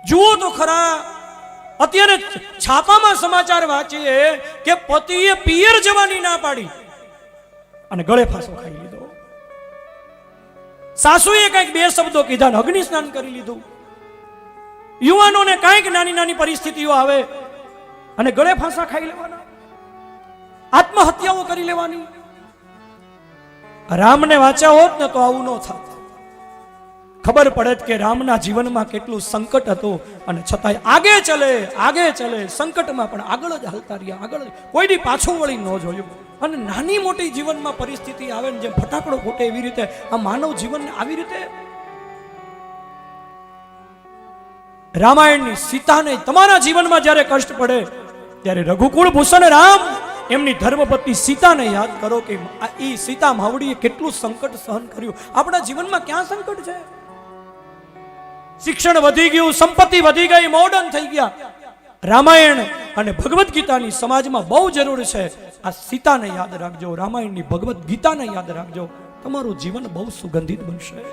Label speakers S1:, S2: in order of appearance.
S1: જુઓ તો ખરા, અત્યારે છાપામાં સમાચાર વાંચીએ કે પતિએ પિયર જવાની ના પાડી અને ગળે ફાંસો ખાઈ લીધો. સાસુએ કંઈક બે શબ્દો કીધા ને અગ્નિ સ્નાન કરી લીધું. યુવાનોને કંઈક નાની નાની પરિસ્થિતિઓ આવે અને ગળે ફાંસા ખાઈ લેવાના, આત્મહત્યાઓ કરી લેવાની. રામને વાંચ્યા હોત ને તો આવું ન થાત. ખબર પડે કે રામના જીવનમાં કેટલું સંકટ હતું અને છતાંય આગે ચલે સંકટમાં પણ આગળ જ હાલતા રહ્યા, આગળ કોઈ દી પાછું વળી ન જોયું. અને નાની મોટી જીવનમાં પરિસ્થિતિ આવે ને જેમ ફટાકડો ફૂટે એવી રીતે આ માનવ જીવનને આવી રીતે રામાયણની સીતાને તમારા જીવનમાં જ્યારે કષ્ટ પડે ત્યારે રઘુકુળ ભૂષણ રામ એમની ધર્મપત્ની સીતાને યાદ કરો કે એ સીતા માવડીએ કેટલું સંકટ સહન કર્યું. આપણા જીવનમાં ક્યાં સંકટ છે? શિક્ષણ વધી ગયું, સંપત્તિ વધી ગઈ, મોડર્ન થઈ ગયા. રામાયણ અને ભગવદ્ ગીતાની સમાજમાં બહુ જરૂર છે. આ સીતાને યાદ રાખજો, રામાયણની ભગવદ્ ગીતાને યાદ રાખજો, તમારું જીવન બહુ સુગંધિત બનશે.